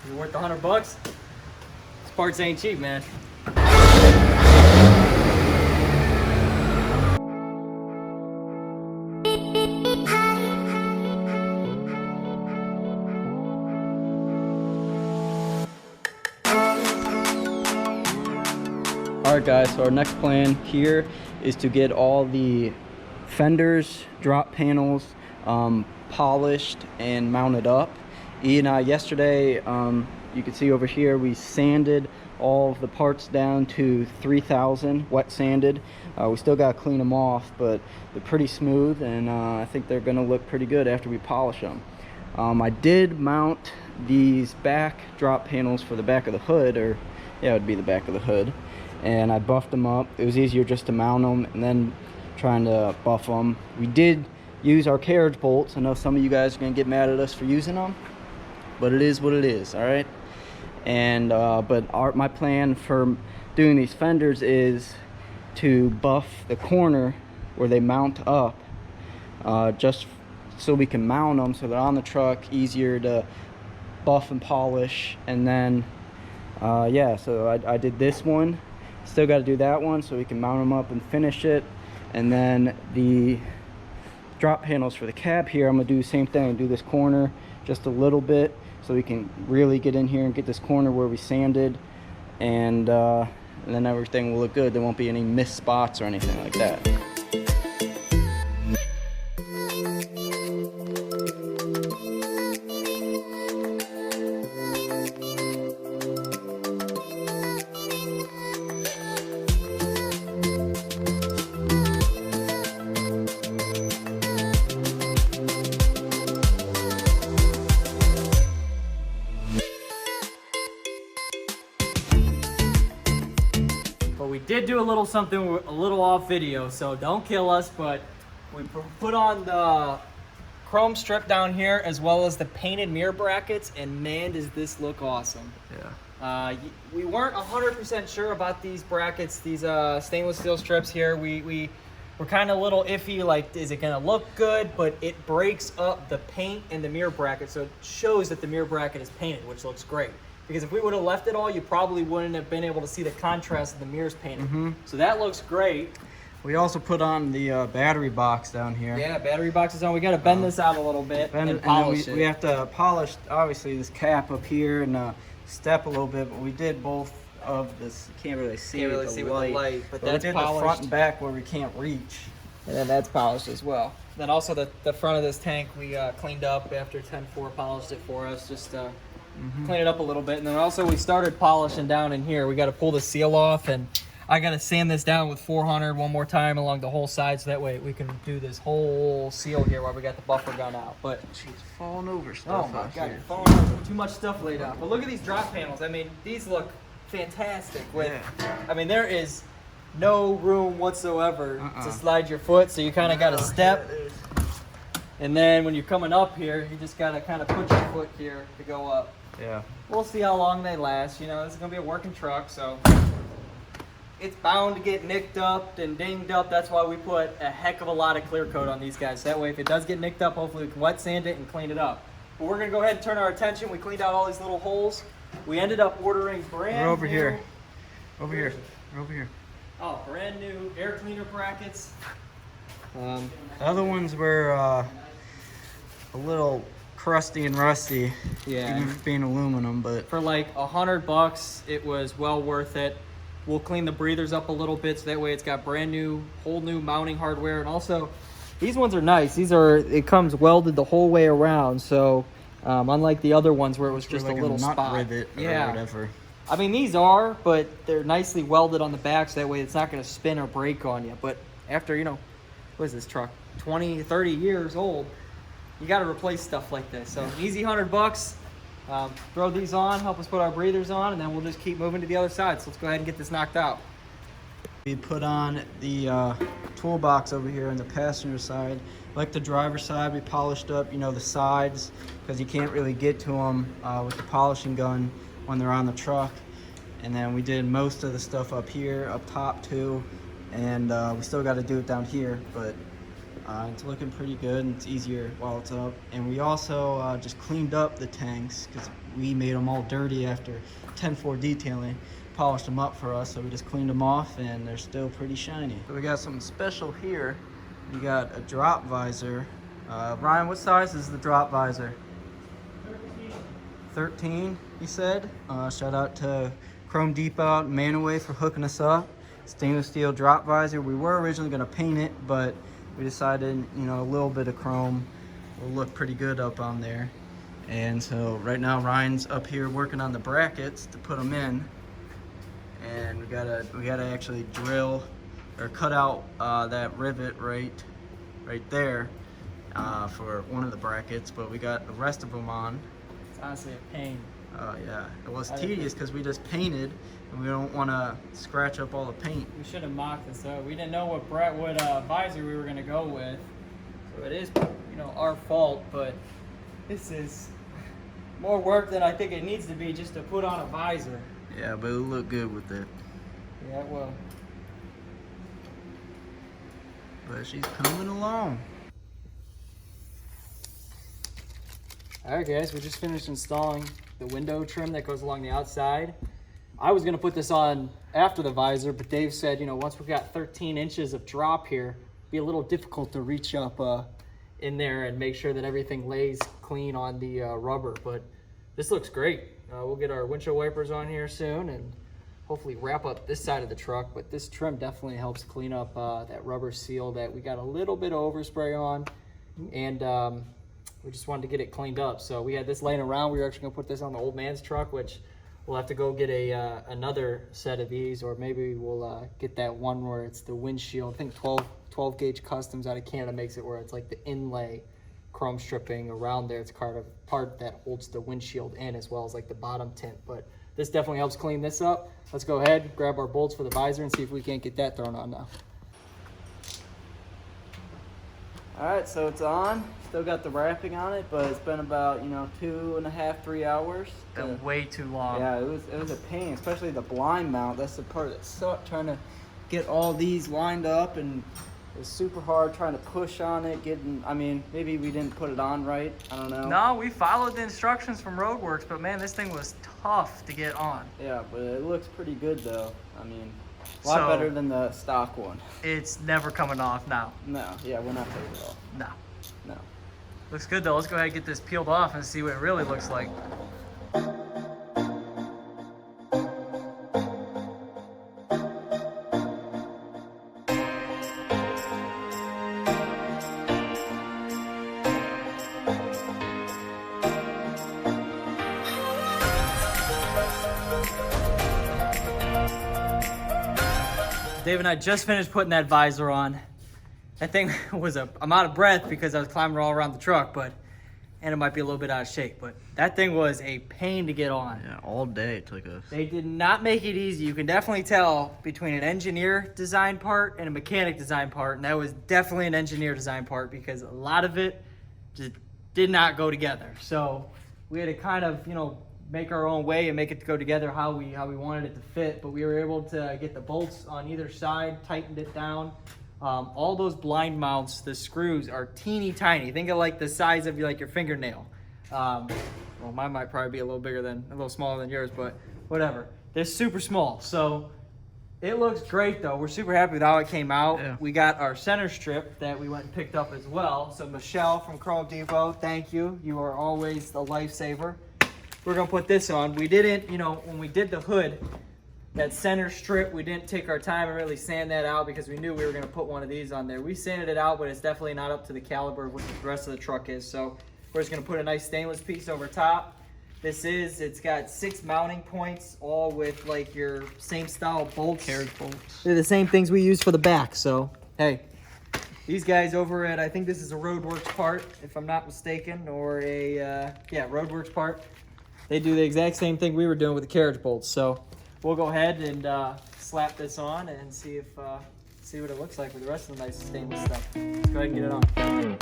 You're worth $100. These parts ain't cheap, man. Alright guys, so our next plan here is to get all the fenders, drop panels polished and mounted up. E and I yesterday, you can see over here, we sanded all of the parts down to 3000, wet sanded. We still got to clean them off, but they're pretty smooth, and I think they're going to look pretty good after we polish them. I did mount these back drop panels for the back of the hood, or yeah, it would be the back of the hood, and I buffed them up. It was easier just to mount them and then trying to buff them. We did use our carriage bolts. I know some of you guys are going to get mad at us for using them, but it is what it is, all right? And but my plan for doing these fenders is to buff the corner where they mount up, just so we can mount them so they're on the truck, easier to buff and polish. And then yeah, so I did this one, still got to do that one so we can mount them up and finish it. And then the drop panels for the cab here, I'm gonna do the same thing, do this corner just a little bit so we can really get in here and get this corner where we sanded, and then everything will look good. There won't be any missed spots or anything like that. We did do a little something a little off video, so don't kill us, but we put on the chrome strip down here as well as the painted mirror brackets, and man, does this look awesome. Yeah. We weren't 100% sure about these brackets, these stainless steel strips here. We were kind of a little iffy, like, is it gonna look good? But it breaks up the paint and the mirror bracket, so it shows that the mirror bracket is painted, which looks great. Because if we would have left it all, you probably wouldn't have been able to see the contrast of the mirrors painted. So that looks great. We also put on the battery box down here. Yeah, battery box is on. We got to bend this out a little bit and polish it. We have to polish, obviously, this cap up here and step a little bit, but we did both of this. You can't really see, with the light, but that's polished. The front and back where we can't reach. And then that's polished as well. Then also the front of this tank we cleaned up after 10-4 polished it for us, just clean it up a little bit. And then also we started polishing down in here. We got to pull the seal off, and I got to sand this down with 400 one more time along the whole side, so that way we can do this whole seal here while we got the buffer gun out. But she's falling over stuff. Oh my god, you're falling over. Too much stuff laid out. But look at these drop panels. I mean, these look fantastic. I mean, there is no room whatsoever to slide your foot, so you kind of got to step. And then when you're coming up here, you just got to kind of put your foot here to go up. Yeah. We'll see how long they last. You know, this is going to be a working truck, so it's bound to get nicked up and dinged up. That's why we put a heck of a lot of clear coat on these guys. That way, if it does get nicked up, hopefully we can wet sand it and clean it up. But we're going to go ahead and turn our attention. We cleaned out all these little holes. We ended up ordering brand new... We're over here. Over here. We're over here. Oh, brand new air cleaner brackets. The other ones were a little crusty and rusty, yeah, even being aluminum, but for like $100 it was well worth it. We'll clean the breathers up a little bit so that way it's got brand new, whole new mounting hardware. And also these ones are nice. It comes welded the whole way around, so unlike the other ones where it was just like a little spot rivet or whatever. I mean, these are, but they're nicely welded on the back so that way it's not going to spin or break on you. But after, you know, what is this truck, 20, 30 years old, you got to replace stuff like this. So easy $100. Throw these on, help us put our breathers on, and then we'll just keep moving to the other side. So let's go ahead and get this knocked out. We put on the toolbox over here on the passenger side. Like the driver's side, we polished up, you know, the sides, because you can't really get to them with the polishing gun when they're on the truck. And then we did most of the stuff up here, up top too, and we still got to do it down here, but It's looking pretty good, and it's easier while it's up. And we also just cleaned up the tanks because we made them all dirty after 10-4 detailing. Polished them up for us, so we just cleaned them off, and they're still pretty shiny. So we got something special here. We got a drop visor. Ryan, what size is the drop visor? 13, he said. Shout out to Chrome Depot out in Manaway for hooking us up. Stainless steel drop visor. We were originally going to paint it, but we decided, you know, a little bit of chrome will look pretty good up on there. And so right now Ryan's up here working on the brackets to put them in. And we gotta actually drill or cut out that rivet right there for one of the brackets, but we got the rest of them on. It's honestly a pain. Oh yeah, it was tedious because we just painted and we don't want to scratch up all the paint. We should have mocked this up. We didn't know what visor we were gonna go with, so it is, you know, our fault. But this is more work than I think it needs to be just to put on a visor. Yeah, but it'll look good with it. Yeah, it will. But she's coming along. Alright guys, we just finished installing the window trim that goes along the outside. I was going to put this on after the visor, but Dave said, you know, once we got 13 inches of drop here, it'd be a little difficult to reach up in there and make sure that everything lays clean on the rubber. But this looks great. We'll get our windshield wipers on here soon and hopefully wrap up this side of the truck. But this trim definitely helps clean up that rubber seal that we got a little bit of overspray on, and we just wanted to get it cleaned up. So we had this laying around. We were actually gonna put this on the old man's truck, which we'll have to go get another set of these, or maybe we'll get that one where it's the windshield. I think 12 gauge Customs out of Canada makes it where it's like the inlay chrome stripping around there. It's part that holds the windshield in, as well as like the bottom tint. But this definitely helps clean this up. Let's go ahead, grab our bolts for the visor, and see if we can't get that thrown on now. All right, so it's on. Still got the wrapping on it, but it's been about, you know, 2.5, 3 hours. Been way too long. Yeah, it was a pain, especially the blind mount. That's the part that sucked, trying to get all these lined up, and it was super hard trying to push on it, I mean, maybe we didn't put it on right. I don't know. No, we followed the instructions from Roadworks, but man, this thing was tough to get on. Yeah, but it looks pretty good though. I mean, a lot better than the stock one. It's never coming off now. No, yeah, we're not taking it off. No. No. Looks good though. Let's go ahead and get this peeled off and see what it really looks like. Dave and I just finished putting that visor on. That thing was I'm out of breath because I was climbing all around the truck, and it might be a little bit out of shape, but that thing was a pain to get on. Yeah, all day it took us. They did not make it easy. You can definitely tell between an engineer design part and a mechanic design part, and that was definitely an engineer design part because a lot of it just did not go together. So we had to kind of, you know, make our own way and make it go together how we wanted it to fit, but we were able to get the bolts on either side, tightened it down. All those blind mounts, the screws are teeny tiny. Think of like the size of like your fingernail. Well, mine might probably be a little smaller than yours, but whatever. They're super small. So it looks great though. We're super happy with how it came out. Yeah. We got our center strip that we went and picked up as well. So Michelle from Chrome Depot, thank you. You are always the lifesaver. We're gonna put this on. We didn't, you know, when we did the hood, that center strip, we didn't take our time and really sand that out because we knew we were gonna put one of these on there. We sanded it out, but it's definitely not up to the caliber of what the rest of the truck is. So we're just gonna put a nice stainless piece over top. It's got 6 mounting points, all with like your same style bolts. Carriage bolts. They're the same things we use for the back. So, hey, these guys over at, I think this is a Roadworks part, if I'm not mistaken, or a, yeah, Roadworks part. They do the exact same thing we were doing with the carriage bolts. So we'll go ahead and slap this on and see what it looks like with the rest of the nice stainless stuff. Go ahead and get it on.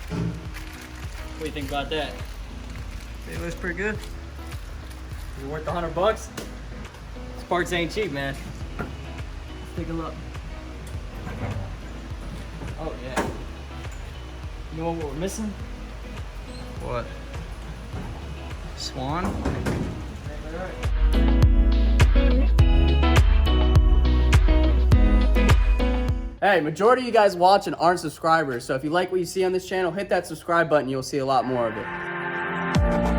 What do you think about that? It looks pretty good. Is it worth the $100? These parts ain't cheap, man. Let's take a look. Oh yeah. You know what we're missing? What? Swan? Hey, majority of you guys watching aren't subscribers, so if you like what you see on this channel, hit that subscribe button. You'll see a lot more of it.